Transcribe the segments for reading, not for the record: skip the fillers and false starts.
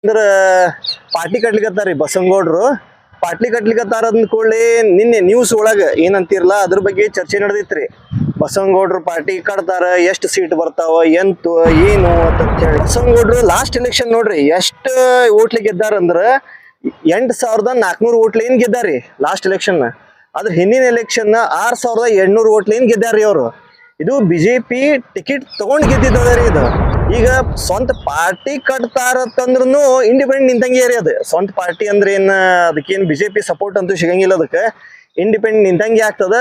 ಅಂದ್ರ party ಕಟ್ಲಿಕತ್ತಾರಿ ಬಸವನಗೌಡ್ರು. Party ಕಟ್ಲಿಕತ್ತಾರ ಅಂದ್ಕೊಳ್ಳಿ ನಿನ್ನೆ ನ್ಯೂಸ್ ಒಳಗ ಏನಂತಿರ್ಲ ಅದ್ರ ಬಗ್ಗೆ ಚರ್ಚೆ ನಡೆದಿತ್ರಿ. ಬಸವನಗೌಡ್ರು ಪಾರ್ಟಿ ಕಟ್ತಾರ, ಎಷ್ಟು ಸೀಟ್ ಬರ್ತಾವ, ಎಂತು ಏನು ಅಂತ ಹೇಳಿ. ಬಸವನಗೌಡ್ರು ಲಾಸ್ಟ್ ಎಲೆಕ್ಷನ್ ನೋಡ್ರಿ ಎಷ್ಟು ಓಟ್ಲಿ ಗೆದ್ದಾರಂದ್ರ 8,400 ಓಟ್ಲಿ ಏನ್ ಗೆದ್ದಾರಿ ಲಾಸ್ಟ್ ಎಲೆಕ್ಷನ್. ಅದ್ರ ಹಿಂದಿನ ಎಲೆಕ್ಷನ್ 6,700 ಓಟ್ಲಿ ಏನ್ ಗೆದ್ದಾರಿ ಅವ್ರು. ಇದು ಬಿಜೆಪಿ ಟಿಕೆಟ್ ತಗೊಂಡ್ ಗೆದ್ದಿದ್ದರಿ. ಇದು ಈಗ ಸ್ವಂತ ಪಾರ್ಟಿ ಕಟ್ತಾರತ್ತಂದ್ರೂ ಇಂಡಿಪೆಂಡೆಂಟ್ ನಿಂತಂಗೆ ರೀ. ಅದು ಸ್ವಂತ ಪಾರ್ಟಿ ಅಂದ್ರೆ ಏನ್ ಅದಕ್ಕೇನ್ ಬಿಜೆಪಿ ಸಪೋರ್ಟ್ ಅಂತೂ ಸಿಗಂಗಿಲ್ಲ. ಅದಕ್ಕೆ ಇಂಡಿಪೆಂಡೆಂಟ್ ನಿಂತಂಗೆ ಆಗ್ತದ.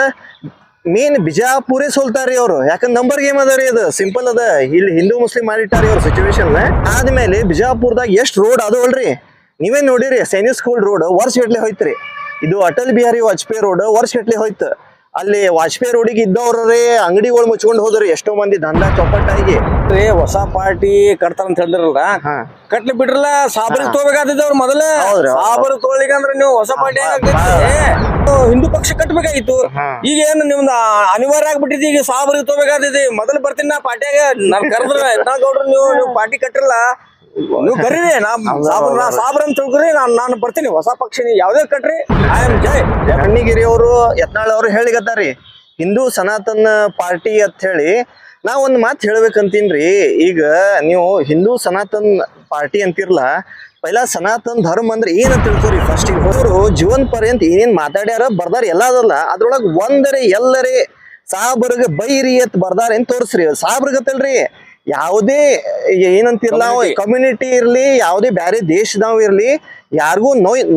ಮೇನ್ ಬಿಜಾಪುರೇ ಸೋಲ್ತಾರಿ ಅವ್ರು, ಯಾಕಂದ್ರೆ ನಂಬರ್ ಗೇಮ್ ಅದ ರೀ. ಅದು ಸಿಂಪಲ್ ಅದ. ಇಲ್ಲಿ ಹಿಂದೂ ಮುಸ್ಲಿಂ ಮಾಡಿಟ್ಟಾರಿ ಅವ್ರ ಸಿಚುವೇಶನ್. ಆದ್ಮೇಲೆ ಬಿಜಾಪುರದಾಗ ಎಷ್ಟು ರೋಡ್ ಅದವಲ್ರಿ, ನೀವೇ ನೋಡಿರಿ. ಸೈನಿಕ್ ಸ್ಕೂಲ್ ರೋಡ್ ವರ್ಷ ಗಟ್ಲೆ ಹೋಯ್ತ್ರಿ. ಇದು ಅಟಲ್ ಬಿಹಾರಿ ವಾಜಪೇಯಿ ರೋಡ್ ವರ್ಷ ಗಟ್ಲೆ ಹೋಯ್ತು. ಅಲ್ಲಿ ವಾಜಪೇಯಿ ರೋಡಿಗೆ ಇದ್ದವ್ರೇ ಅಂಗಡಿಗಳು ಮುಚ್ಕೊಂಡು ಹೋದ್ರಿ ಎಷ್ಟೋ ಮಂದಿ ದಂಧಾ ಚೌಪಟ್ಟಾಗಿ. ಹೊಸ ಪಾರ್ಟಿ ಕಟ್ತಾರ ಅಂತ ಹೇಳಿದ್ರಲ್ಲ, ಕಟ್ಲಿ ಬಿಡ್ರಲ್ಲ. ಸಾಬರಿಗೆ ತಗೋಬೇಕಾಗ್ತದೆ ಅವ್ರು ಮೊದಲ. ಸಾಬರ್ ತಗೊಳ್ಳಿಕಂದ್ರೆ ನೀವು ಹೊಸ ಪಾರ್ಟಿ ಹಿಂದೂ ಪಕ್ಷ ಕಟ್ಬೇಕಾಗಿತ್ತು. ಈಗ ಏನು ನಿಮ್ದು ಅನಿವಾರ್ಯ ಆಗ್ಬಿಟ್ಟಿದೆ. ಈಗ ಸಾಬರಿಗೆ ತಗೋಬೇಕಾಗ್ತದೆ. ಮೊದಲು ಬರ್ತೀನಿ ನಾ ಪಾರ್ಟಿಯಾಗ. ನಾನ್ ಕರೆದ್ರ ಯತ್ನಾಳ್ ನೀವು ಪಾರ್ಟಿ ಕಟ್ಟಿರಲ್ಲ, ನೀವು ಕರೀರಿ. ಸಾಬ್ರ ಅಂತ ತಿಳ್ಕೊರಿ. ನಾನು ಬರ್ತೀನಿ. ಹೊಸ ಪಕ್ಷ ಯಾವ್ದೇ ಕಟ್ರಿ, ಐ ಆಮ್ ಜೈ. ಕಣ್ಣಿಗಿರಿ ಅವರು ಯತ್ನಾಳ್ ಅವರು ಹೇಳಿಗತ್ತಾರಿ ಹಿಂದೂ ಸನಾತನ ಪಾರ್ಟಿ ಅಂತ ಹೇಳಿ. ನಾ ಒಂದ್ ಮಾತು ಹೇಳ್ಬೇಕಂತೀನ್ರಿ. ಈಗ ನೀವು ಹಿಂದೂ ಸನಾತನ್ ಪಾರ್ಟಿ ಅಂತಿರ್ಲ, ಪೈಲಾ ಸನಾತನ್ ಧರ್ಮ ಅಂದ್ರೆ ಏನಂತ ತಿಳ್ಕೊರಿ. ಫಸ್ಟ್ ಅವರು ಜೀವನ್ ಪರ್ಯಂತ ಏನೇನ್ ಮಾತಾಡ್ಯಾರ ಬರ್ದಾರ ಎಲ್ಲ ಅದಲ್ಲ. ಅದ್ರೊಳಗ ಒಂದರೇ ಎಲ್ಲರೇ ಸಾಬ್ರಗ ಬೈರಿ ಅಂತ ಬರ್ದಾರ ಅಂತ ತೋರಿಸ್ರಿ. ಸಾಬ್ರಗತ್ತಲ್ರಿ ಯಾವುದೇ ಏನಂತಿರ್ಲ ಕಮ್ಯುನಿಟಿ ಇರ್ಲಿ, ಯಾವುದೇ ಬ್ಯಾರೆ ದೇಶದವ್ ಇರ್ಲಿ, ಯಾರಿಗೂ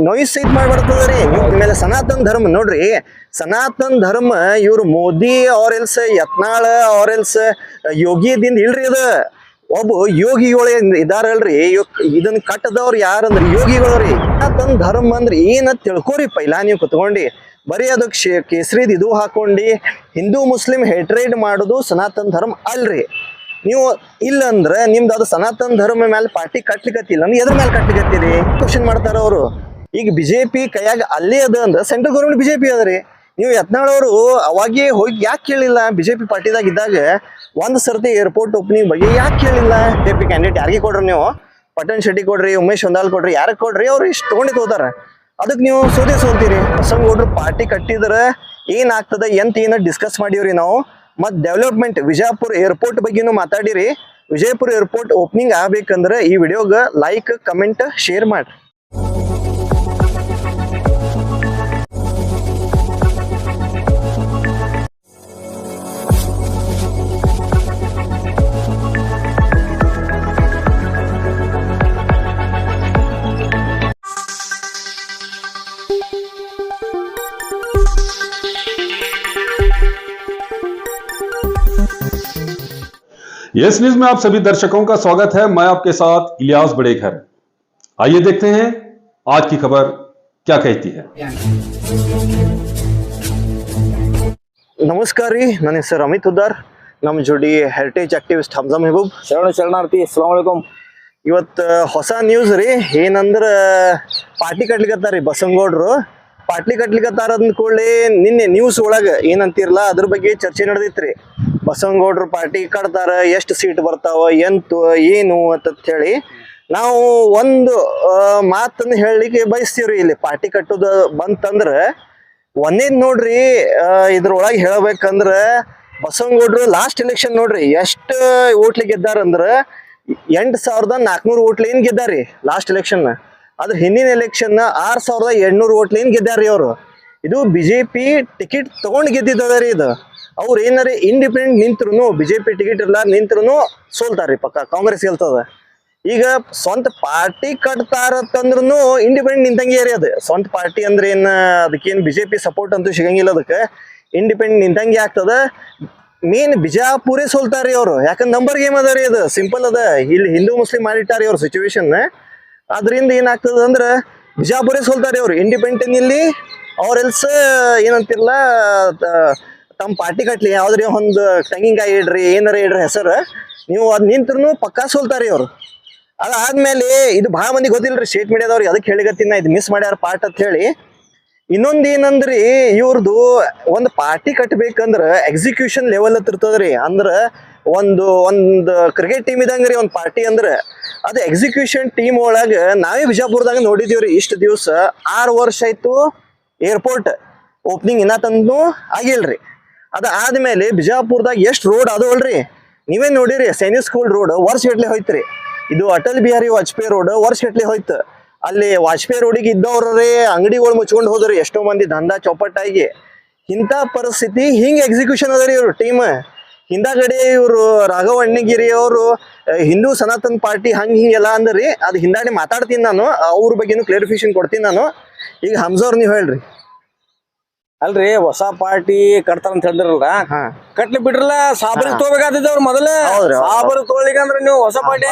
ನೋಯ್ ಸೈಟ್ ಮಾಡ್ಬಾರ್ತದ್ರಿ. ಆಮೇಲೆ ಸನಾತನ್ ಧರ್ಮ ನೋಡ್ರಿ, ಸನಾತನ್ ಧರ್ಮ ಇವ್ರು ಮೋದಿ ಅವ್ರ ಎಲ್ಸ್ ಯತ್ನಾಳ್ ಅವ್ರ ಎಲ್ಸ್ ಯೋಗಿದಿಂದ ಇಲ್ರಿ. ಅದ ಒಬ್ಬ ಯೋಗಿಗಳು ಇದಾರಲ್ರಿ, ಇದನ್ನ ಕಟ್ಟದವ್ರು ಯಾರಂದ್ರಿ ಯೋಗಿಗಳ್ರಿ. ಸನಾತನ್ ಧರ್ಮ ಅಂದ್ರೆ ಏನಂತ ತಿಳ್ಕೊರಿ ಪೈಲಾ ನೀವು ಕುತ್ಕೊಂಡಿ. ಬರೀ ಅದಕ್ಕೆ ಕೇಸರಿದ್ ಇದು ಹಾಕೊಂಡಿ ಹಿಂದೂ ಮುಸ್ಲಿಂ ಹೇಟ್ರೇಡ್ ಮಾಡೋದು ಸನಾತನ್ ಧರ್ಮ ಅಲ್ರಿ. ನೀವು ಇಲ್ಲಂದ್ರ ನಿಮ್ದು ಅದು ಸನಾತನ ಧರ್ಮ ಮೇಲೆ ಪಾರ್ಟಿ ಕಟ್ಲಿಕತ್ತಿಲ್ಲ ಅಂದ್ರೆ ಎದ್ರ ಮೇಲೆ ಕಟ್ಲಿಕತ್ತೀರಿ ಕ್ವಶನ್ ಮಾಡ್ತಾರ ಅವರು. ಈಗ ಬಿಜೆಪಿ ಕೈಯಾಗ ಅಲ್ಲೇ ಅದ ಅಂದ್ರೆ ಸೆಂಟ್ರಲ್ ಗೌರ್ಮೆಂಟ್ ಬಿಜೆಪಿ ಅದರಿ. ನೀವು ಯತ್ನಾಳ್ ಅವರು ಅವಾಗೇ ಹೋಗಿ ಯಾಕೆ ಕೇಳಿಲ್ಲ? ಬಿಜೆಪಿ ಪಾರ್ಟಿದಾಗ ಇದ್ದಾಗ ಒಂದ್ ಸರ್ತಿ ಏರ್ಪೋರ್ಟ್ ಓಪನಿಂಗ್ ಬಗ್ಗೆ ಯಾಕೆ ಕೇಳಿಲ್ಲ? ಬಿಜೆಪಿ ಕ್ಯಾಂಡಿಡೇಟ್ ಯಾರಿಗೆ ಕೊಡ್ರಿ ನೀವು? ಪಟನ್ ಶೆಟ್ಟಿ ಕೊಡ್ರಿ, ಉಮೇಶ್ ಹೊಂದಾಲ್ ಕೊಡ್ರಿ, ಯಾರಿಗೆ ಕೊಡ್ರಿ? ಅವ್ರು ಇಷ್ಟು ತಗೊಂಡಿ ಹೋದಾರ. ಅದಕ್ಕೆ ನೀವು ಸೋಲ್ತೀರಿ. ಬಸವನಗೌಡ್ರು ಪಾರ್ಟಿ ಕಟ್ಟಿದ್ರ ಏನಾಗ್ತದ ಎಂತ ಏನ ಡಿಸ್ಕಸ್ ಮಾಡಿವ್ರಿ ನಾವು. ಮತ್ ಡೆವಲಪ್ಮೆಂಟ್ ವಿಜಯಪುರ ಏರ್ಪೋರ್ಟ್ ಬಗ್ಗೆನೂ ಮಾತಾಡಿರಿ. ವಿಜಯಪುರ ಏರ್ಪೋರ್ಟ್ ಓಪನಿಂಗ್ ಆಗ್ಬೇಕಂದ್ರೆ ಈ ವಿಡಿಯೋಗ ಲೈಕ್ ಕಮೆಂಟ್ ಶೇರ್ ಮಾಡ್ರಿ. यस न्यूज में आप सभी दर्शकों का स्वागत है। मैं आपके साथ इलियास बड़ेघर। आइए देखते हैं आज की खबर क्या कहती है। ನಮಸ್ಕಾರ ರೀ, ನನ್ನ ಹೆಸರು ಅಮಿತ್ ಉದ್ದಾರ್. ನಮ್ಮ ಜೋಡಿ ಹೆರಿಟೇಜ್ ಆಕ್ಟಿವಿಸ್ಟ್ ಹಮ್ಜಾ ಮೆಹಬೂಬ್. ಶರಣಾರ್ಥಿ. ಅಸ್ಸಲಾಮು ಅಲೈಕುಂ. ಇವತ್ತು ಹೊಸ ನ್ಯೂಸ್ ರೀ. ಏನಂದ್ರ ಪಾರ್ಟಿ ಕಟ್ಲಿಕತ್ತಾರಿ ಬಸವನಗೌಡ್ರು. ಪಾರ್ಟಿ ಕಟ್ಲಿಕತ್ತಾರ ಅಂದ್ಕೊಳ್ಳಿ ನಿನ್ನೆ ನ್ಯೂಸ್ ಒಳಗ ಏನಂತಿರ್ಲ ಅದ್ರ ಬಗ್ಗೆ ಚರ್ಚೆ ನಡೆದಿತ್ರಿ. ಬಸವನಗೌಡ್ರು ಪಾರ್ಟಿ ಕಟ್ತಾರ, ಎಷ್ಟು ಸೀಟ್ ಬರ್ತಾವ, ಎಂತು ಏನು ಅಂತ ಹೇಳಿ. ನಾವು ಒಂದು ಮಾತನ್ನ ಹೇಳಲಿಕ್ಕೆ ಬಯಸ್ತೀವ್ರಿ. ಇಲ್ಲಿ ಪಾರ್ಟಿ ಕಟ್ಟೋದು ಬಂತಂದ್ರ ಒಂದೇದ್ ನೋಡ್ರಿ, ಇದ್ರೊಳಗೆ ಹೇಳ್ಬೇಕಂದ್ರ ಬಸವನಗೌಡ್ರು ಲಾಸ್ಟ್ ಎಲೆಕ್ಷನ್ ನೋಡ್ರಿ ಎಷ್ಟು ಓಟ್ಲಿ ಗೆದ್ದಾರಂದ್ರ 8,400 ಓಟ್ಲಿ ಏನ್ ಗೆದ್ದಾರಿ ಲಾಸ್ಟ್ ಎಲೆಕ್ಷನ್. ಅದ್ರ ಹಿಂದಿನ ಎಲೆಕ್ಷನ್ 6,700 ಓಟ್ಲಿ ಏನ್ ಗೆದ್ದಾರಿ ಅವ್ರು. ಇದು ಬಿಜೆಪಿ ಟಿಕೆಟ್ ತಗೊಂಡ್ ಗೆದ್ದಿದ್ದರಿ. ಇದು ಅವ್ರು ಏನಾರ ಇಂಡಿಪೆಂಡೆಂಟ್ ನಿಂತ್ರು, ಬಿಜೆಪಿ ಟಿಕೆಟ್ ಇಲ್ಲ ನಿಂತ್ರು ಸೋಲ್ತಾರ್ರಿ ಪಕ್ಕ. ಕಾಂಗ್ರೆಸ್ ಗೆಲ್ತದ. ಈಗ ಸ್ವಂತ ಪಾರ್ಟಿ ಕಟ್ತಾರತ್ತಂದ್ರೂ ಇಂಡಿಪೆಂಡೆಂಟ್ ನಿಂತಂಗೆ ರೀ. ಅದು ಸ್ವಂತ ಪಾರ್ಟಿ ಅಂದ್ರೆ ಏನ್ ಅದಕ್ಕೇನ್ ಬಿಜೆಪಿ ಸಪೋರ್ಟ್ ಅಂತೂ ಸಿಗಂಗಿಲ್ಲ. ಅದಕ್ಕೆ ಇಂಡಿಪೆಂಡೆಂಟ್ ನಿಂತಂಗೆ ಆಗ್ತದ. ಮೇನ್ ಬಿಜಾಪುರೇ ಸೋಲ್ತಾರಿ ಅವ್ರು, ಯಾಕಂದ್ರೆ ನಂಬರ್ ಗೇಮ್ ಅದ ರೀ. ಅದು ಸಿಂಪಲ್ ಅದ. ಇಲ್ಲಿ ಹಿಂದೂ ಮುಸ್ಲಿಂ ಮಾಡಿಟ್ಟಾರಿ ಅವ್ರ ಸಿಚುವೇಶನ್. ಅದ್ರಿಂದ ಏನಾಗ್ತದ ಅಂದ್ರ ಬಿಜಾಪುರೇ ಸೋಲ್ತಾರಿ ಅವ್ರು. ಇಂಡಿಪೆಂಡೆಂಟ್ ಇಲ್ಲಿ ಅವ್ರ ಎಲ್ಸ ಏನಂತಿರ್ಲ ತಮ್ಮ ಪಾರ್ಟಿ ಕಟ್ಲಿ ಯಾವ್ದ್ರಿ ಒಂದು ತೆಂಗಿನಕಾಯಿ ಇಡ್ರಿ, ಏನಾರ ಇಡ್ರಿ ಹೆಸರು, ನೀವು ಅದ್ ನಿಂತ್ರು ಪಕ್ಕಾ ಸೋಲ್ತಾರಿ ಅವ್ರು. ಅದಾದ್ಮೇಲೆ ಇದು ಬಹಳ ಮಂದಿ ಗೊತ್ತಿಲ್ರಿ ಸ್ಟೇಟ್ ಮೀಡಿಯಾದವ್ರಿಗೆ. ಅದಕ್ಕೆ ಹೇಳಿಗತ್ತಿನ ಇದು ಮಿಸ್ ಮಾಡ್ಯಾರ ಪಾರ್ಟ್ ಅಂತ ಹೇಳಿ. ಇನ್ನೊಂದ್ ಏನಂದ್ರಿ, ಇವ್ರದ್ದು ಒಂದು ಪಾರ್ಟಿ ಕಟ್ಬೇಕಂದ್ರ ಎಕ್ಸಿಕ್ಯೂಷನ್ ಲೆವೆಲ್ ಅಂತ ಇರ್ತದ್ರಿ. ಅಂದ್ರ ಒಂದು ಕ್ರಿಕೆಟ್ ಟೀಮ್ ಇದಂಗ್ರಿ ಒಂದು ಪಾರ್ಟಿ ಅಂದ್ರೆ ಅದು ಎಕ್ಸಿಕ್ಯೂಷನ್ ಟೀಮ್ ಒಳಗ ನಾವೇ ಬಿಜಾಪುರದಾಗ ನೋಡಿದೀವ್ರಿ. ಇಷ್ಟು ದಿವಸ 6 ವರ್ಷ ಆಯ್ತು ಏರ್ಪೋರ್ಟ್ ಓಪನಿಂಗ್ ಇನ್ನ ತಂದು ಆಗಿಲ್ರಿ. ಅದಾದ್ಮೇಲೆ ಬಿಜಾಪುರದಾಗ ಎಷ್ಟು ರೋಡ್ ಅದವಲ್ರಿ, ನೀವೇ ನೋಡಿರಿ. ಸೈನಿಕ್ ಸ್ಕೂಲ್ ರೋಡ್ ವರ್ಷಗಟ್ಲೆ ಹೋಯ್ತ್ರಿ. ಇದು ಅಟಲ್ ಬಿಹಾರಿ ವಾಜಪೇಯಿ ರೋಡ್ ವರ್ಷಗಟ್ಲೆ ಹೋಯ್ತು. ಅಲ್ಲಿ ವಾಜಪೇಯಿ ರೋಡಿಗೆ ಇದ್ದವ್ರೇ ಅಂಗಡಿಗಳು ಮುಚ್ಕೊಂಡು ಹೋದ್ರಿ, ಎಷ್ಟೋ ಮಂದಿ ದಂಧ ಚೌಪಟ್ಟಾಗಿ. ಇಂಥ ಪರಿಸ್ಥಿತಿ ಹಿಂಗೆ ಎಕ್ಸಿಕ್ಯೂಷನ್ ಅದರಿ ಇವ್ರು ಟೀಮ್. ಹಿಂದಾಗಡೆ ಇವರು ರಾಘವ್ ಅಣ್ಣಿಗಿರಿ ಅವರು ಹಿಂದೂ ಸನಾತನ್ ಪಾರ್ಟಿ ಹಿಂಗೆಲ್ಲ ಅಂದ್ರಿ. ಅದು ಹಿಂದಾಡಿ ಮಾತಾಡ್ತೀನಿ ನಾನು, ಅವ್ರ ಬಗ್ಗೆನೂ ಕ್ಲಾರಿಫಿಕೇಶನ್ ಕೊಡ್ತೀನಿ ನಾನು. ಈಗ ಹಮ್ಸವ್ರು ನೀವು ಹೇಳ್ರಿ. ಅಲ್ರಿ ಹೊಸ ಪಾರ್ಟಿ ಕಟ್ತಾರ ಅಂತ ಹೇಳಿದ್ರಲ್ಲ, ಕಟ್ಲಿ ಬಿಡ್ರಲ್ಲ. ಸಾಬರಿಗೆ ತಗೋಬೇಕಾಗ್ತೈತಿ ಅವ್ರು ಮೊದಲ. ಸಾಬರ್ ತೊಗೊಳಿಕಂದ್ರ ನೀವು ಹೊಸ ಪಾರ್ಟಿ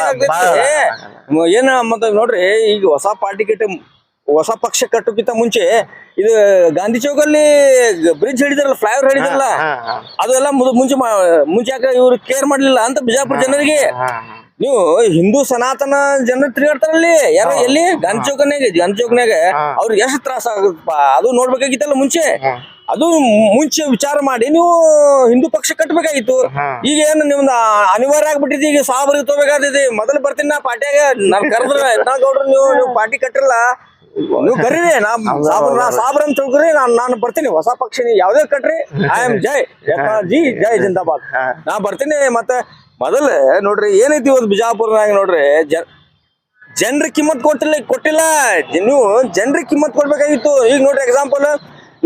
ಏನ ಮತ್ತ ನೋಡ್ರಿ. ಈಗ ಹೊಸ ಪಾರ್ಟಿ ಹೊಸ ಪಕ್ಷ ಕಟ್ಟೋಕ್ಕಿಂತ ಮುಂಚೆ ಇದು ಗಾಂಧಿ ಚೌಕಲ್ಲಿ ಬ್ರಿಡ್ಜ್ ಹಿಡಿದಾರಲ್ಲ, ಫ್ಲೈಓವರ್ ಹಿಡಿದಾರಲ್ಲ, ಅದೆಲ್ಲ ಮುಂಚೆ ಯಾಕೆ ಇವ್ರು ಕೇರ್ ಮಾಡ್ಲಿಲ್ಲ ಅಂತ ಬಿಜಾಪುರ ಜನರಿಗೆ. ನೀವು ಹಿಂದೂ ಸನಾತನ ಜನರು ತಿರುಗಾಡ್ತಾರಲ್ಲಿ ಯಾರು ಎಲ್ಲಿ ಗಾಂಧಿ ಚೌಕನ್ಯಾಗ ಅವ್ರಿಗೆ ಎಷ್ಟು ತ್ರಾಸ ಆಗುತ್ತಪ್ಪ ಅದು ನೋಡ್ಬೇಕಾಗಿತ್ತಲ್ಲ ಮುಂಚೆ. ಅದು ಮುಂಚೆ ವಿಚಾರ ಮಾಡಿ ನೀವು ಹಿಂದೂ ಪಕ್ಷ ಕಟ್ಟಬೇಕಾಗಿತ್ತು. ಈಗ ಏನು ನಿಮ್ದು ಅನಿವಾರ್ಯ ಆಗ್ಬಿಟ್ಟಿದೆ. ಈಗ ಸಾಬರಿಗೆ ತಗೋಬೇಕಾಗ್ತೈತಿ. ಮೊದಲು ಬರ್ತೀನಿ ನಾ ಪಾರ್ಟಿಯಾಗ, ನಾನ್ ಕರೆದ್ರ ಗೌಡ್ರು ನೀವು ಪಾರ್ಟಿ ಕಟ್ಟಿರಲ್ಲ, ನೀವು ಕರೀರಿ, ಸಾಬ್ರ ಅಂತ ತಿಳ್ಕೊರಿ, ನಾನು ಬರ್ತೀನಿ. ಹೊಸ ಪಕ್ಷ ನೀವು ಯಾವ್ದೇ ಕಟ್ರಿ, ಐ ಆಮ್ ಜೈ ಜೈ ಜಿಂದಾಬಾದ್, ನಾ ಬರ್ತೀನಿ. ಮತ್ತೆ ಮೊದಲ ನೋಡ್ರಿ ಏನೈತಿ ಇವತ್ತು ಬಿಜಾಪುರನಾಗ ನೋಡ್ರಿ, ಜನರಿಗೆ ಕಿಮ್ಮತ್ ಕೊಟ್ಟಿಲ್ಲ. ನೀವು ಜನರಿಗೆ ಕಿಮ್ಮತ್ ಕೊಡ್ಬೇಕಾಗಿತ್ತು. ಈಗ ನೋಡ್ರಿ ಎಕ್ಸಾಂಪಲ್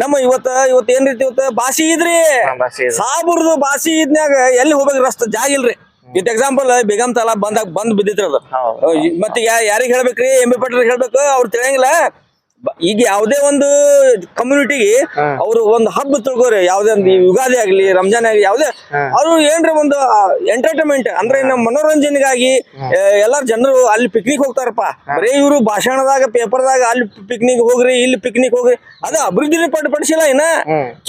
ನಮ್ಮ ಇವತ್ತು ಏನ್ ರೀತಿ ಬಾಸಿ ಇದ್ರಿ, ಸಾಬರ್ದು ಬಾಸಿ ಇದ್ನ್ಯಾಗ ಎಲ್ಲಿ ಹೋಗ್ಬೇಕು ರಸ್ತೆ ಜಾಗ ಇಲ್ರಿ. ವಿತ್ ಎಕ್ಸಾಂಪಲ್ ಬೇಗಮ್ ತಾಲಾ ಬಂದ್ ಬಿದ್ದಿತ್ರಿ ಅದು. ಮತ್ತೆ ಯಾರಿಗ್ ಹೇಳ್ಬೇಕ್ರಿ, ಎಂ ಬಿ ಪಾಟೀಲ್ ಹೇಳ್ಬೇಕು, ಅವ್ರು ತಿಳಿಯಂಗಿಲ್ಲ. ಈಗ ಯಾವ್ದೇ ಒಂದು ಕಮ್ಯುನಿಟಿಗೆ ಅವ್ರು ಒಂದು ಹಬ್ಬ ತಿಳ್ಕೋರಿ, ಯಾವ್ದೇ ಒಂದು ಯುಗಾದಿ ಆಗ್ಲಿ ರಂಜಾನ್ ಆಗ್ಲಿ ಯಾವ್ದೇ, ಅವ್ರು ಏನ್ರಿ ಒಂದು ಎಂಟರ್ಟೈನ್ಮೆಂಟ್ ಅಂದ್ರೆ ನಮ್ಮ ಮನೋರಂಜನೆಗಾಗಿ ಎಲ್ಲಾರು ಜನರು ಅಲ್ಲಿ ಪಿಕ್ನಿಕ್ ಹೋಗ್ತಾರಪ್ಪ. ಬರೀ ಇವ್ರು ಭಾಷಣದಾಗ ಪೇಪರ್ದಾಗ ಅಲ್ಲಿ ಪಿಕ್ನಿಕ್ ಹೋಗ್ರಿ, ಇಲ್ಲಿ ಪಿಕ್ನಿಕ್ ಹೋಗ್ರಿ, ಅದು ಅಭಿವೃದ್ಧಿ ಪಡಿಸಿಲ್ಲ. ಇನ್ನ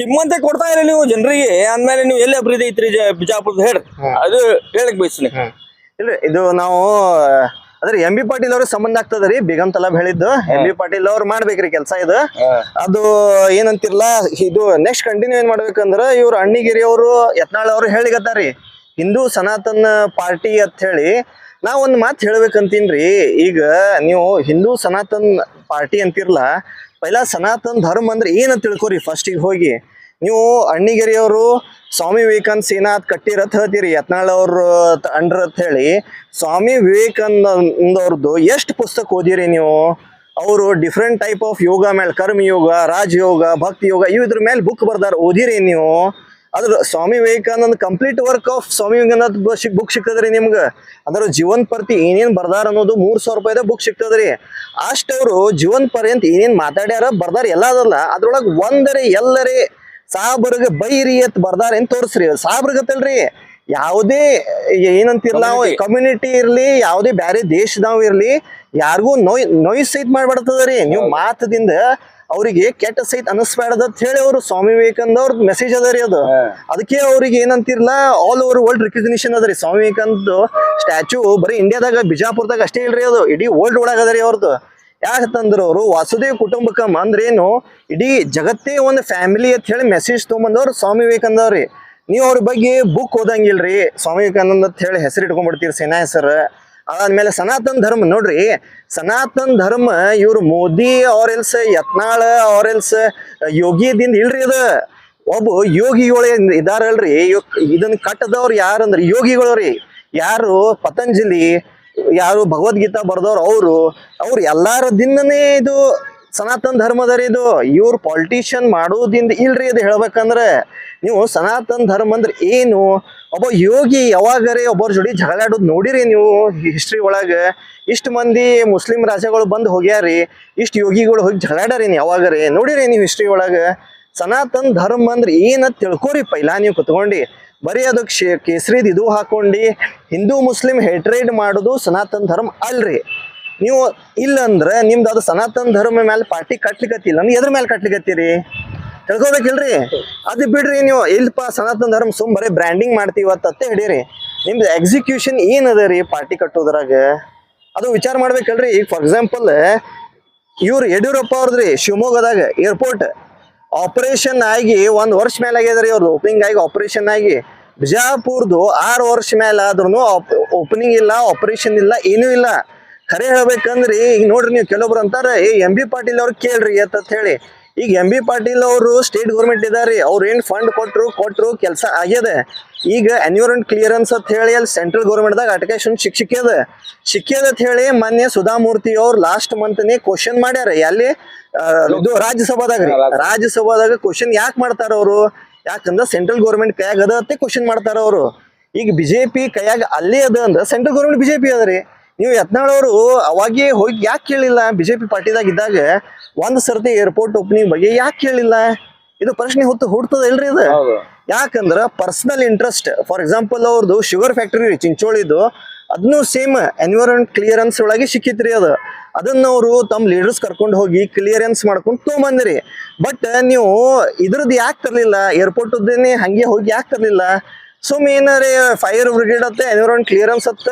ಕಿಮ್ಮಂತೆ ಕೊಡ್ತಾ ಇಲ್ಲ ನೀವು ಜನರಿಗೆ. ಅಂದ್ಮೇಲೆ ನೀವು ಎಲ್ಲಿ ಅಭಿವೃದ್ಧಿ ಐತ್ರಿ ಬಿಜಾಪುರದ ಹೇಳ್ರಿ, ಅದು ಹೇಳಕ್ ಬಯಸ್ತೀನಿ. ಇಲ್ರಿ ಇದು ನಾವು ಅದ್ರ ಎಂ ಬಿ ಪಾಟೀಲ್ ಅವ್ರಿಗೆ ಸಂಬಂಧ ಆಗ್ತದ್ರಿ. ಬೇಗಮ್ ತಲಾಬ್ ಹೇಳಿದ್ದು ಎಂ ಬಿ ಪಾಟೀಲ್ ಅವ್ರು ಮಾಡ್ಬೇಕ್ರಿ ಕೆಲಸ ಇದು. ಅದು ಏನಂತಿರ್ಲ, ಇದು ನೆಕ್ಸ್ಟ್ ಕಂಟಿನ್ಯೂ ಏನ್ ಮಾಡ್ಬೇಕಂದ್ರ ಇವ್ರು ಅಣ್ಣಿಗಿರಿ ಅವರು ಯತ್ನಾಳ್ ಅವ್ರು ಹೇಳಿಗತ್ತಾರಿ ಹಿಂದೂ ಸನಾತನ್ ಪಾರ್ಟಿ ಅಂತ ಹೇಳಿ. ನಾ ಒಂದ್ ಮಾತು ಹೇಳ್ಬೇಕಂತೀನ್ರಿ. ಈಗ ನೀವು ಹಿಂದೂ ಸನಾತನ್ ಪಾರ್ಟಿ ಅಂತಿರ್ಲ, ಪೈಲಾ ಸನಾತನ್ ಧರ್ಮ ಅಂದ್ರೆ ಏನಂತ ತಿಳ್ಕೊರಿ. ಫಸ್ಟಿಗೆ ಹೋಗಿ ನೀವು ಅಣ್ಣಿಗಿರಿ ಅವರು ಸ್ವಾಮಿ ವಿವೇಕಾನಂದ ಸೇನಾತ್ ಕಟ್ಟಿರತ್ ಹೇಳ್ತೀರಿ, ಯತ್ನಾಳ್ ಅವ್ರ ಅಂಡ್ರ ಅಂತ ಹೇಳಿ. ಸ್ವಾಮಿ ವಿವೇಕಾನಂದವ್ರದ್ದು ಎಷ್ಟು ಪುಸ್ತಕ ಓದಿರಿ ನೀವು? ಅವರು ಡಿಫ್ರೆಂಟ್ ಟೈಪ್ ಆಫ್ ಯೋಗ ಮೇಲೆ, ಕರ್ಮಯೋಗ, ರಾಜಯೋಗ, ಭಕ್ತಿ ಯೋಗ, ಇದ್ರ ಮೇಲೆ ಬುಕ್ ಬರ್ದಾರ, ಓದಿರಿ ನೀವು? ಅದ್ರ Swami Vivekananda complete work of Swami Vivekananda book ಸಿಗ್ತದ್ರಿ ನಿಮ್ಗೆ. ಅದ್ರ ಜೀವನ್ ಪರ್ತಿ ಏನೇನ್ ಬರ್ದಾರ ಅನ್ನೋದು 3,000 ರೂಪಾಯಿದ ಬುಕ್ ಸಿಗ್ತದ್ರಿ. ಅಷ್ಟವ್ರು ಜೀವನ್ ಪರ್ಯಂತ ಏನೇನ್ ಮಾತಾಡ್ಯಾರ ಬರ್ದಾರ ಎಲ್ಲ ಅದಲ್ಲ. ಅದ್ರೊಳಗೆ ಒಂದರೇ ಎಲ್ಲರೇ ಸಾಬ್ರಿಗೆ ಬೈರಿ ಅಂತ ಬರ್ದಾರ ಅಂತ ತೋರಿಸ್ರಿ. ಸಾಬ್ರಿಗತ್ತಲ್ರಿ ಯಾವುದೇ ಏನಂತಿರ್ಲ ಕಮ್ಯುನಿಟಿ ಇರ್ಲಿ, ಯಾವುದೇ ಬ್ಯಾರೆ ದೇಶದವ್ ಇರ್ಲಿ, ಯಾರಿಗೂ ನೋಯ್ ಸಹಿತ ಮಾಡ್ಬಾರ್ದದ್ರಿ. ನೀವು ಮಾತದಿಂದ ಅವ್ರಿಗೆ ಕೆಟ್ಟ ಸಹಿತ ಅನಿಸ್ಬಾರ್ದ ಅಂತ ಹೇಳಿ ಅವರು ಸ್ವಾಮಿ ವಿವೇಕಾನಂದ ಅವ್ರ ಮೆಸೇಜ್ ಅದರಿ ಅದು. ಅದಕ್ಕೆ ಅವ್ರಿಗೆ ಏನಂತಿರ್ಲ ಆಲ್ ಓವರ್ ವರ್ಲ್ಡ್ ರಿಕಗ್ನಿಷನ್ ಅದರಿ. ಸ್ವಾಮಿ ವಿವೇಕಾನಂದ ಸ್ಟ್ಯಾಚು ಬರೀ ಇಂಡಿಯಾದಾಗ ಬಿಜಾಪುರದಾಗ ಅಷ್ಟೇ ಇಲ್ರಿ, ಅದು ಇಡೀ ವರ್ಲ್ಡ್ ಒಳಗ ಅದರಿ ಅವ್ರದ್ದು. ಯಾಕಂದ್ರ ಅವರು ವಾಸುದೇವ್ ಕುಟುಂಬಕಂ ಅಂದ್ರೇನು, ಇಡೀ ಜಗತ್ತೇ ಒಂದು ಫ್ಯಾಮಿಲಿ ಅಂತ ಹೇಳಿ ಮೆಸೇಜ್ ತೊಗೊಂಬಂದವ್ರು ಸ್ವಾಮಿ ವಿವೇಕಾನಂದ ಅವ್ರಿ. ನೀವು ಅವ್ರ ಬಗ್ಗೆ ಬುಕ್ ಓದಂಗಿಲ್ರಿ, ಸ್ವಾಮಿ ವಿವೇಕಾನಂದ ಅಂತ ಹೇಳಿ ಹೆಸರು ಇಟ್ಕೊಂಡ್ಬಿಡ್ತೀರಿ, ಸೇನಾ ಹೆಸರು. ಅದಾದ್ಮೇಲೆ ಸನಾತನ್ ಧರ್ಮ ನೋಡ್ರಿ, ಸನಾತನ್ ಧರ್ಮ ಇವ್ರು ಮೋದಿ ಅವ್ರ ಎಲ್ಸ್ ಯತ್ನಾಳ್ ಅವ್ರ ಎಲ್ಸ್ ಯೋಗಿದಿಂದ ಇಲ್ರಿ. ಅದು ಒಬ್ಬ ಯೋಗಿಗಳು ಇದಾರಲ್ರಿ, ಇದನ್ನ ಕಟ್ಟದವ್ರು ಯಾರಂದ್ರಿ ಯೋಗಿಗಳು ರೀ. ಯಾರು ಪತಂಜಲಿ, ಯಾರು ಭಗವದ್ಗೀತಾ ಬರ್ದವ್ರು ಅವ್ರು ಎಲ್ಲಾರ ದಿನನೇ ಇದು ಸನಾತನ್ ಧರ್ಮದರಿ. ಇದು ಇವ್ರು ಪಾಲಿಟಿಷಿಯನ್ ಮಾಡೋದಿಂದ ಇಲ್ರಿ. ಅದು ಹೇಳ್ಬೇಕಂದ್ರೆ ನೀವು ಸನಾತನ್ ಧರ್ಮ ಅಂದ್ರೆ ಏನು? ಒಬ್ಬ ಯೋಗಿ ಯಾವಾಗರೇ ಒಬ್ಬರ ಜೋಡಿ ಜಗಳಾಡೋದು ನೋಡಿರಿ ನೀವು ಹಿಸ್ಟ್ರಿ ಒಳಗೆ? ಇಷ್ಟು ಮಂದಿ ಮುಸ್ಲಿಂ ರಾಜ್ಯಗಳು ಬಂದು ಹೋಗ್ಯಾರಿ, ಇಷ್ಟು ಯೋಗಿಗಳು ಹೋಗಿ ಜಗಳಾಡ್ಯಾರಿ ಯಾವಾಗರೇ ನೋಡಿರಿ ನೀವು ಹಿಸ್ಟ್ರಿ ಒಳಗೆ? ಸನಾತನ್ ಧರ್ಮ ಅಂದ್ರೆ ಏನಂತ ತಿಳ್ಕೊರಿ ಪೈಲಾ ನೀವು ಕುತ್ಕೊಂಡು. ಬರೀ ಅದಕ್ಕೆ ಕೇಸರಿದ್ ಇದು ಹಾಕೊಂಡು ಹಿಂದೂ ಮುಸ್ಲಿಂ ಹೇಟ್ರೇಡ್ ಮಾಡೋದು ಸನಾತನ್ ಧರ್ಮ ಅಲ್ರಿ. ನೀವು ಇಲ್ಲಂದ್ರೆ ನಿಮ್ದು ಅದು ಸನಾತನ್ ಧರ್ಮ ಮೇಲೆ ಪಾರ್ಟಿ ಕಟ್ಲಿಕತ್ತಿಲ್ಲ ಅಂದ್ರೆ ಎದ್ರ ಮೇಲೆ ಕಟ್ಲಿಕತ್ತೀರಿ ತಿಳ್ಕೊಬೇಕಿಲ್ರಿ? ಅದು ಬಿಡ್ರಿ. ನೀವು ಇಲ್ಪ ಸನಾತನ್ ಧರ್ಮ ಬರೀ ಬ್ರ್ಯಾಂಡಿಂಗ್ ಮಾಡ್ತೀವತ್ತೆ ಹಿಡೀರಿ. ನಿಮ್ದು ಎಕ್ಸಿಕ್ಯೂಷನ್ ಏನದ ರೀ ಪಾರ್ಟಿ ಕಟ್ಟೋದ್ರಾಗ? ಅದು ವಿಚಾರ ಮಾಡ್ಬೇಕಲ್ರಿ. ಈಗ ಫಾರ್ ಎಕ್ಸಾಂಪಲ್ ಇವ್ರು ಯಡಿಯೂರಪ್ಪ ಅವ್ರದ್ರಿ ಶಿವಮೊಗ್ಗದಾಗ ಏರ್ಪೋರ್ಟ್ ಆಪರೇಷನ್ ಆಗಿ 1 ವರ್ಷ ಮೇಲೆ ಆಗ್ಯದ್ರಿ. ಅವ್ರದ್ದು ಓಪನಿಂಗ್ ಆಗಿ ಆಪರೇಷನ್ ಆಗಿ ಬಿಜಾಪುರ್ದು 6 ವರ್ಷ ಮೇಲೆ ಆದ್ರೂ ಓಪನಿಂಗ್ ಇಲ್ಲ, ಆಪರೇಷನ್ ಇಲ್ಲ, ಏನೂ ಇಲ್ಲ. ಖರೆ ಹೇಳ್ಬೇಕಂದ್ರಿ ಈಗ ನೋಡ್ರಿ, ನೀವು ಕೆಲವೊಬ್ರು ಅಂತಾರ ಎಂ ಬಿ ಪಾಟೀಲ್ ಅವ್ರು ಕೇಳ್ರಿ ಅಂತ ಹೇಳಿ. ಈಗ ಎಂ ಬಿ ಪಾಟೀಲ್ ಅವರು ಸ್ಟೇಟ್ ಗೌರ್ಮೆಂಟ್ ಇದಾರಿ, ಅವ್ರು ಏನ್ ಫಂಡ್ ಕೊಟ್ರು ಕೆಲಸ ಆಗ್ಯದ. ಈಗ ಎನ್ವಿರಾನ್ಮೆಂಟ್ ಕ್ಲಿಯರೆನ್ಸ್ ಅಂತ ಹೇಳಿ ಅಲ್ಲಿ ಸೆಂಟ್ರಲ್ ಗೌರ್ಮೆಂಟ್ದಾಗ ಅಟೆಕೇಶನ್ ಸಿಕ್ಕ್ಯದ ಅಂತ ಹೇಳಿ ಮೊನ್ನೆ ಸುಧಾಮೂರ್ತಿ ಅವ್ರು ಲಾಸ್ಟ್ ಮಂತ್ನೇ ಕ್ವಶನ್ ಮಾಡ್ಯಾರ. ಎಲ್ಲಿ ಇದು ರಾಜ್ಯಸಭಾದಾಗ ಕ್ವಶನ್ ಯಾಕೆ ಮಾಡ್ತಾರ ಅವರು? ಯಾಕಂದ್ರೆ ಸೆಂಟ್ರಲ್ ಗೌರ್ಮೆಂಟ್ ಕೈಯಾಗ ಅದ ಅಂತ ಕ್ವಶನ್ ಮಾಡ್ತಾರ ಅವರು. ಈಗ ಬಿಜೆಪಿ ಕೈಯಾಗ ಅಲ್ಲೇ ಅದ ಅಂದ್ರೆ ಸೆಂಟ್ರಲ್ ಗೌರ್ಮೆಂಟ್ ಬಿಜೆಪಿ ಅದರಿ. ನೀವು ಯತ್ನಾಳ್ ಅವರು ಅವಾಗೇ ಹೋಗಿ ಯಾಕೆ ಕೇಳಿಲ್ಲ? ಬಿಜೆಪಿ ಪಾರ್ಟಿದಾಗ ಇದ್ದಾಗ ಒಂದ್ ಸರ್ತಿ ಏರ್ಪೋರ್ಟ್ ಓಪನಿಂಗ್ ಬಗ್ಗೆ ಯಾಕೆ ಕೇಳಿಲ್ಲ? ಇದು ಪ್ರಶ್ನೆ ಹುಡ್ತದ ಇಲ್ರಿ ಇದು. ಯಾಕಂದ್ರ ಪರ್ಸನಲ್ ಇಂಟ್ರೆಸ್ಟ್. ಫಾರ್ ಎಕ್ಸಾಂಪಲ್ ಅವ್ರದ್ದು ಶುಗರ್ ಫ್ಯಾಕ್ಟರಿ ಚಿಂಚೋಳಿದು, ಅದನ್ನು ಸೇಮ್ ಎನ್ವಿರಾನ್ಮೆಂಟ್ ಕ್ಲಿಯರೆನ್ಸ್ ಒಳಗೆ ಸಿಕ್ಕಿತ್ರಿ ಅದು. ಅದನ್ನ ಅವರು ತಮ್ಮ ಲೀಡರ್ಸ್ ಕರ್ಕೊಂಡು ಹೋಗಿ ಕ್ಲಿಯರೆನ್ಸ್ ಮಾಡ್ಕೊಂಡು ತೊಗೊಂಬಂದ್ರಿ. ಬಟ್ ನೀವು ಇದ್ರದ್ದು ಯಾಕೆ ತರ್ಲಿಲ್ಲ? ಏರ್ಪೋರ್ಟ್ ಹಂಗೆ ಹೋಗಿ ಯಾಕೆ ತರ್ಲಿಲ್ಲ? ಏನಾರೆ ಫೈರ್ ಬ್ರಿಗೇಡ್ ಅತ್ತ ಎನ್ವಿರಾನ್ಮೆಂಟ್ ಕ್ಲಿಯರೆನ್ಸ್ ಅತ್ತ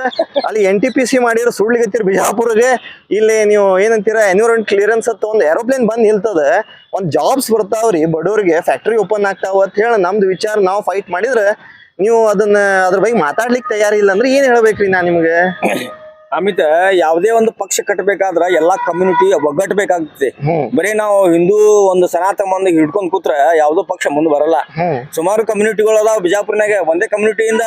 ಅಲ್ಲಿ NTPC ಮಾಡಿರೋ ಸುಳ್ಳಿಗತ್ತಿರ ಬಿಜಾಪುರ್ಗೆ. ಇಲ್ಲಿ ನೀವು ಏನಂತೀರ ಎನ್ವಿರಾನ್ಮೆಂಟ್ ಕ್ಲಿಯರೆನ್ಸ್ ಅತ್ತ ಒಂದು ಏರೋಪ್ಲೇನ್ ಬಂದ್ ನಿಲ್ತದ, ಒಂದ್ ಜಾಬ್ಸ್ ಬರ್ತಾವ್ರಿ, ಬಡವ್ರಿಗೆ ಫ್ಯಾಕ್ಟ್ರಿ ಓಪನ್ ಆಗ್ತಾವ ಅಂತ ಹೇಳಿ ನಮ್ದು ವಿಚಾರ ನಾವು ಫೈಟ್ ಮಾಡಿದ್ರೆ ನೀವು ಅದ್ರ ಬಗ್ಗೆ ಮಾತಾಡ್ಲಿಕ್ಕೆ ತಯಾರಿಲ್ಲ ಅಂದ್ರೆ ಏನ್ ಹೇಳ್ಬೇಕ್ರಿ ನಾ ನಿಮ್ಗೆ? ಅಮಿತ್, ಯಾವುದೇ ಒಂದು ಪಕ್ಷ ಕಟ್ಟಬೇಕಾದ್ರ ಎಲ್ಲಾ ಕಮ್ಯುನಿಟಿ ಒಗ್ಗಟ್ಟಬೇಕಾಗ್ತದೆ. ಬರೀ ನಾವು ಹಿಂದೂ ಒಂದು ಸನಾತನ ಮಂದಿ ಹಿಡ್ಕೊಂಡ್ ಕೂತ್ರ ಯಾವ್ದೋ ಪಕ್ಷ ಮುಂದೆ ಬರಲ್ಲ. ಸುಮಾರು ಕಮ್ಯುನಿಟಿಗಳು ಅದಾವ ಬಿಜಾಪುರ್ನಾಗ. ಒಂದೇ ಕಮ್ಯುನಿಟಿಯಿಂದ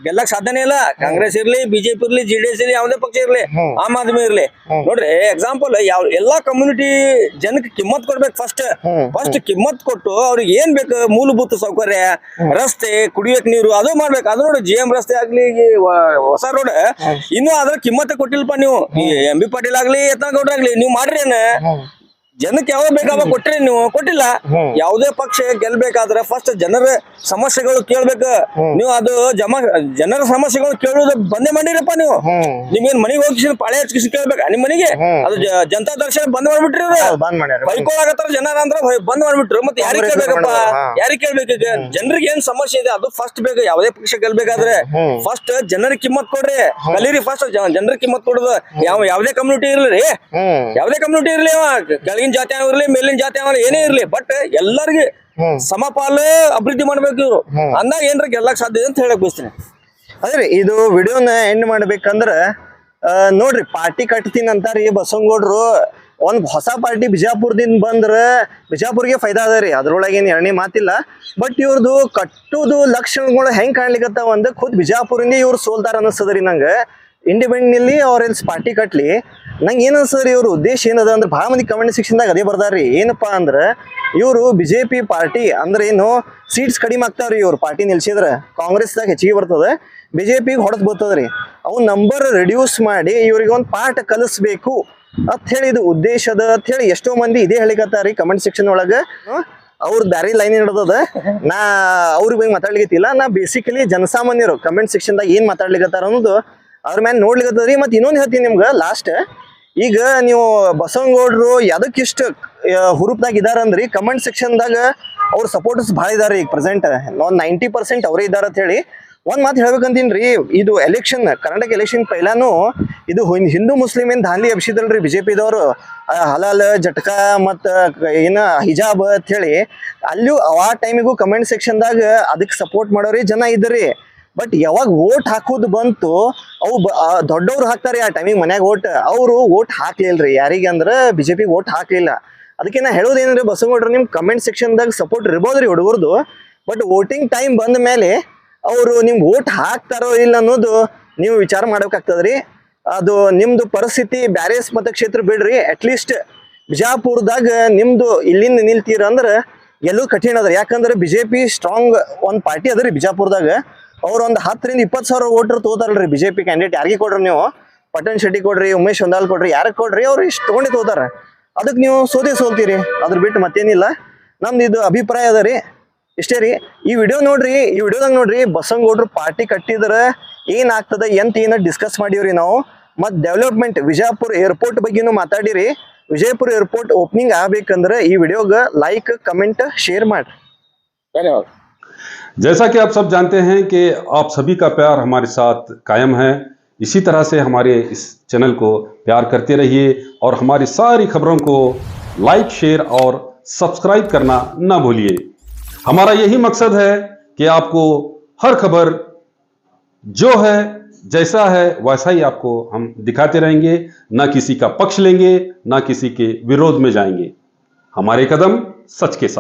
ಗೆಲ್ಲಕ್ ಸಾಧ್ಯನೇ ಇಲ್ಲ. ಕಾಂಗ್ರೆಸ್ ಇರ್ಲಿ, ಬಿಜೆಪಿ ಇರ್ಲಿ, JDS ಇರ್ಲಿ, ಯಾವುದೇ ಪಕ್ಷ ಇರ್ಲಿ, ಆಮ್ ಆದ್ಮಿ ಇರ್ಲಿ. ನೋಡ್ರಿ ಎಕ್ಸಾಂಪಲ್, ಎಲ್ಲಾ ಕಮ್ಯುನಿಟಿ ಜನಕ್ಕೆ ಕಿಮ್ಮತ್ ಕೊಡ್ಬೇಕು. ಫಸ್ಟ್ ಕಿಮ್ಮತ್ ಕೊಟ್ಟು ಅವ್ರಿಗೆ ಏನ್ ಬೇಕು ಮೂಲಭೂತ ಸೌಕರ್ಯ, ರಸ್ತೆ, ಕುಡಿಯಕ್ ನೀರು ಅದು ಮಾಡ್ಬೇಕು. ಅದು ನೋಡಿ GM ರಸ್ತೆ ಆಗ್ಲಿ, ಹೊಸ ರೋಡ್ ಇನ್ನು ಅದ್ರ ಕಿಮ್ಮತ್ತ ಕೊಟ್ಟಿಲ್ಪ ನೀವು. ಎಂ ಬಿ ಪಾಟೀಲ್ ಆಗ್ಲಿ, ಯತ್ನಾಳ್ ಗೌಡ್ರ ಆಗ್ಲಿ, ನೀವು ಮಾಡ್ರಿ ಜನಕ್ಕೆ ಯಾವಾಗ ಬೇಕಾವಾಗ ಕೊಟ್ರಿ? ನೀವು ಕೊಟ್ಟಿಲ್ಲ. ಯಾವುದೇ ಪಕ್ಷ ಗೆಲ್ಬೇಕಾದ್ರೆ ಫಸ್ಟ್ ಜನರ ಸಮಸ್ಯೆಗಳು ಕೇಳ್ಬೇಕು. ನೀವು ಅದು ಜನರ ಸಮಸ್ಯೆಗಳು ಕೇಳೋದು ಬಂದೇ ಮಾಡಿರಪ್ಪ. ನೀವು ನಿಮ್ಗೇನ್ ಮನೆಗೆ ಹೋಗಿ ಪಾಳೆ ಹಚ್ಚಿಸಿ ಕೇಳ್ಬೇಕ ನಿಮ್ ಮನೆಗೆ? ಅದು ಜನತಾ ದರ್ಶನ ಬಂದ್ ಮಾಡ್ಬಿಟ್ರಿ. ಬೈಕೋಳಾಗತ್ತಾರ ಜನರ ಅಂದ್ರ ಬಂದ್ ಮಾಡ್ಬಿಟ್ರು. ಮತ್ತೆ ಯಾರಿಗೆ ಕೇಳ್ಬೇಕಪ್ಪ? ಯಾರಿಗೆ ಕೇಳ್ಬೇಕು? ಜನರಿಗೆ ಏನ್ ಸಮಸ್ಯೆ ಇದೆ ಅದು ಫಸ್ಟ್ ಬೇಕು. ಯಾವುದೇ ಪಕ್ಷ ಗೆಲ್ಬೇಕಾದ್ರೆ ಫಸ್ಟ್ ಜನರಿಗೆ ಕಿಮ್ಮತ್ ಕೊಡ್ರಿ, ಕಲೀರಿ. ಫಸ್ಟ್ ಜನರಿಗೆ ಕಿಮ್ಮತ್ ಕೊಡುದು. ಯಾವುದೇ ಕಮ್ಯುನಿಟಿ ಇರ್ಲಿ, ಯಾವುದೇ ಕಮ್ಯುನಿಟಿ ಇರ್ಲಿ, ಕೆಳಗಿನ ಜಾತಿ ಇರ್ಲಿ, ಮೇಲಿನ ಜಾತಿ ಏನೇ ಇರ್ಲಿ, ಬಟ್ ಎಲ್ಲರಿಗೆ ಸಮಪಾಲು ಅಭಿವೃದ್ಧಿ ಮಾಡ್ಬೇಕು. ಇವ್ರು ಅಂದಾಗ ಏನ್ರ ಗೆಲ್ಲಕ್ ಸಾಧ್ಯ ಅಂತ ಹೇಳಕ್ ಬಯಸ್ತೀನಿ. ಅದ್ರಿ ಇದು ವಿಡಿಯೋನ ಎಂಡ್ ಮಾಡ್ಬೇಕಂದ್ರ ನೋಡ್ರಿ, ಪಾರ್ಟಿ ಕಟ್ತೀನಿ ಅಂತಾರಿ ಬಸವನಗೌಡ್ರು. ಒಂದ್ ಹೊಸ ಪಾರ್ಟಿ ಬಿಜಾಪುರದಿಂದ ಬಂದ್ರ ಬಿಜಾಪುರ್ಗೆ ಫೈದಾ ಅದ ರೀ, ಅದ್ರೊಳಗೇನು ಎರಡನೇ ಮಾತಿಲ್ಲ. ಬಟ್ ಇವ್ರದ್ದು ಕಟ್ಟುದು ಲಕ್ಷಣಗಳು ಹೆಂಗ್ ಕಾಣ್ಲಿಕ್ಕತ್ತಾವ ಅಂದ ಖುದ್ ಬಿಜಾಪುರಿಂದ ಇವ್ರು ಸೋಲ್ತಾರ ಅನಿಸ್ತದ್ರಿ ನಂಗೆ. ಇಂಡಿಪೆಂಡೆಂಟ್ಲಿ ಅವ್ರ ಎಲ್ಸ್ ಪಾರ್ಟಿ ಕಟ್ಲಿ, ನಂಗೆ ಏನ್ ಅನ್ಸದ್ರಿ ಇವ್ರ ಉದ್ದೇಶ ಏನದ ಅಂದ್ರೆ ಭಾಳ ಮಂದಿ ಕಮೆಂಟ್ ಸೆಕ್ಷನ್ದಾಗ ಅದೇ ಬರ್ದಾರ್ರಿ. ಏನಪ್ಪಾ ಅಂದ್ರೆ ಇವರು ಬಿಜೆಪಿ ಪಾರ್ಟಿ ಅಂದ್ರೆ ಏನು ಸೀಟ್ಸ್ ಕಡಿಮೆ ಆಗ್ತಾವ್ರಿ. ಇವ್ರ ಪಾರ್ಟಿ ನಿಲ್ಸಿದ್ರ ಕಾಂಗ್ರೆಸ್ದಾಗ ಹೆಚ್ಚಿಗೆ ಬರ್ತದ, ಬಿಜೆಪಿಗೆ ಹೊಡೆದ್ ಬರ್ತದ್ರಿ. ಅವು ನಂಬರ್ ರಿಡ್ಯೂಸ್ ಮಾಡಿ ಇವ್ರಿಗೆ ಒಂದು ಪಾಠ ಕಲಿಸ್ಬೇಕು ಅಂತ ಹೇಳಿ ಇದು ಉದ್ದೇಶದ ಅಂತ ಹೇಳಿ ಎಷ್ಟೋ ಮಂದಿ ಇದೇ ಹೇಳಿಕತ್ತಾರಿ ಕಮೆಂಟ್ ಸೆಕ್ಷನ್ ಒಳಗ. ಅವ್ರ ದಾರಿ ಲೈನ್ ಹಿಡ್ದದ. ನಾ ಅವ್ರಿಗೆ ಬಗ್ಗೆ ಮಾತಾಡ್ಲಿಕ್ಕತ್ತಿಲ್ಲ, ನಾ ಬೇಸಿಕಲಿ ಜನಸಾಮಾನ್ಯರು ಕಮೆಂಟ್ ಸೆಕ್ಷನ್ದಾಗ ಏನ್ ಮಾತಾಡ್ಲಿಕ್ಕತ್ತಾರ ಅನ್ನೋದು ಅವ್ರ ಮ್ಯಾಲ ನೋಡ್ಲಿಕ್ಕತ್ತದ್ರಿ. ಮತ್ತೆ ಇನ್ನೊಂದು ಹೇಳ್ತೀನಿ ನಿಮ್ಗೆ ಲಾಸ್ಟ್, ಈಗ ನೀವು ಬಸವನಗೌಡರು ಎದಕ್ಕಿಷ್ಟು ಹುರುಪ್ದಾಗ ಇದಾರಂದ್ರಿ ಕಮೆಂಟ್ ಸೆಕ್ಷನ್ದಾಗ ಅವ್ರ ಸಪೋರ್ಟರ್ಸ್ ಭಾಳ ಇದಾರೆ. ಈಗ ಪ್ರೆಸೆಂಟ್ ಒಂದು 90% ಅವರೇ ಇದಾರ ಅಂತ ಹೇಳಿ ಒಂದ್ ಮಾತು ಹೇಳ್ಬೇಕಂತೀನ್ರಿ. ಇದು ಎಲೆಕ್ಷನ್, ಕರ್ನಾಟಕ ಎಲೆಕ್ಷನ್ ಪೈಲಾನು ಇದು ಹಿಂದೂ ಮುಸ್ಲಿಮ್ ಏನ್ ದಾಂಧಲಿ ಎಬ್ಸಿದಲ್ರಿ ಬಿಜೆಪಿದವರು, ಹಲಾಲ್ ಜಟ್ಕಾ ಮತ್ತ ಏನ ಹಿಜಾಬ್ ಅಂತ ಹೇಳಿ. ಅಲ್ಲೂ ಆ ಟೈಮಿಗೂ ಕಮೆಂಟ್ ಸೆಕ್ಷನ್ದಾಗ ಅದಕ್ಕೆ ಸಪೋರ್ಟ್ ಮಾಡೋರಿ ಜನ ಇದ್ರಿ. ಬಟ್ ಯಾವಾಗ ವೋಟ್ ಹಾಕೋದು ಬಂತು, ಅವು ದೊಡ್ಡವ್ರು ಹಾಕ್ತಾರೆ ಆ ಟೈಮಿಗೆ ಮನ್ಯಾಗ ಅವರು ವೋಟ್ ಹಾಕ್ಲಿಲ್ರಿ. ಯಾರಿಗೆ ಅಂದ್ರೆ ಬಿಜೆಪಿಗೆ ವೋಟ್ ಹಾಕ್ಲಿಲ್ಲ. ಅದಕ್ಕೆ ನಾ ಹೇಳೋದೇನಂದ್ರೆ ಬಸವನಗೌಡ್ರು ನಿಮ್ ಕಮೆಂಟ್ ಸೆಕ್ಷನ್ದಾಗ ಸಪೋರ್ಟ್ ಇರ್ಬೋದ್ರಿ ಹುಡುಗರ್ದು, ಬಟ್ ವೋಟಿಂಗ್ ಟೈಮ್ ಬಂದ ಮೇಲೆ ಅವರು ನಿಮ್ಗೆ ವೋಟ್ ಹಾಕ್ತಾರೋ ಇಲ್ಲ ಅನ್ನೋದು ನೀವು ವಿಚಾರ ಮಾಡ್ಬೇಕಾಗ್ತದ್ರಿ. ಅದು ನಿಮ್ದು ಪರಿಸ್ಥಿತಿ ಬ್ಯಾರೆ ಮತಕ್ಷೇತ್ರ ಬಿಡ್ರಿ, ಅಟ್ಲೀಸ್ಟ್ ಬಿಜಾಪುರದಾಗ ನಿಮ್ದು ಇಲ್ಲಿಂದ ನಿಲ್ತೀರ ಅಂದ್ರೆ ಎಲ್ಲೂ ಕಠಿಣ ಅದ್ರಿ. ಯಾಕಂದ್ರೆ ಬಿಜೆಪಿ ಸ್ಟ್ರಾಂಗ್ ಒಂದ್ ಪಾರ್ಟಿ ಅದ್ರಿ ಬಿಜಾಪುರದಾಗ. ಅವ್ರು ಒಂದು 10 ರಿಂದ 20 ಸಾವಿರ ವೋಟರ್ ತಗೋತಾರಲ್ರಿ ಬಿಜೆಪಿ ಕ್ಯಾಂಡಿಡೇಟ್. ಯಾರಿಗೆ ಕೊಡ್ರಿ ನೀವು? ಪಟ್ಟಣ್ ಶೆಟ್ಟಿ ಕೊಡ್ರಿ, ಉಮೇಶ್ ಹೊಂದಾಲ್ ಕೊಡ್ರಿ, ಯಾರಿಗೆ ಕೊಡ್ರಿ, ಅವ್ರು ಇಷ್ಟು ತಗೊಂಡು ತಗೋತಾರ. ಅದಕ್ಕೆ ನೀವು ಸೋಲ್ತೀರಿ, ಅದ್ರ ಬಿಟ್ಟು ಮತ್ತೇನಿಲ್ಲ. ನಮ್ದು ಇದು ಅಭಿಪ್ರಾಯ ಅದ ರೀ, ಇಷ್ಟೇ ರೀ. ಈ ವಿಡಿಯೋದಾಗ ನೋಡ್ರಿ ಬಸವನಗೌಡ್ರು ಪಾರ್ಟಿ ಕಟ್ಟಿದ್ರ ಏನಾಗ್ತದ ಏನ ಡಿಸ್ಕಸ್ ಮಾಡೀವ್ರಿ ನಾವು. ಮತ್ತು ಡೆವಲಪ್ಮೆಂಟ್ ವಿಜಯಪುರ ಏರ್ಪೋರ್ಟ್ ಬಗ್ಗೆನೂ ಮಾತಾಡಿರಿ. ವಿಜಯಪುರ ಏರ್ಪೋರ್ಟ್ ಓಪನಿಂಗ್ ಆಗ್ಬೇಕಂದ್ರೆ ಈ ವಿಡಿಯೋಗ ಲೈಕ್ ಕಮೆಂಟ್ ಶೇರ್ ಮಾಡ್ರಿ. ಧನ್ಯವಾದ. जैसा कि आप सब जानते हैं कि आप सभी का प्यार हमारे साथ कायम है, इसी तरह से हमारे इस चैनल को प्यार करते रहिए और हमारी सारी खबरों को लाइक, शेयर और सब्सक्राइब करना ना भूलिए. हमारा यही मकसद है कि आपको हर खबर जो है जैसा है वैसा ही आपको हम दिखाते रहेंगे, ना किसी का पक्ष लेंगे, ना किसी के विरोध में जाएंगे। हमारे कदम सच के साथ।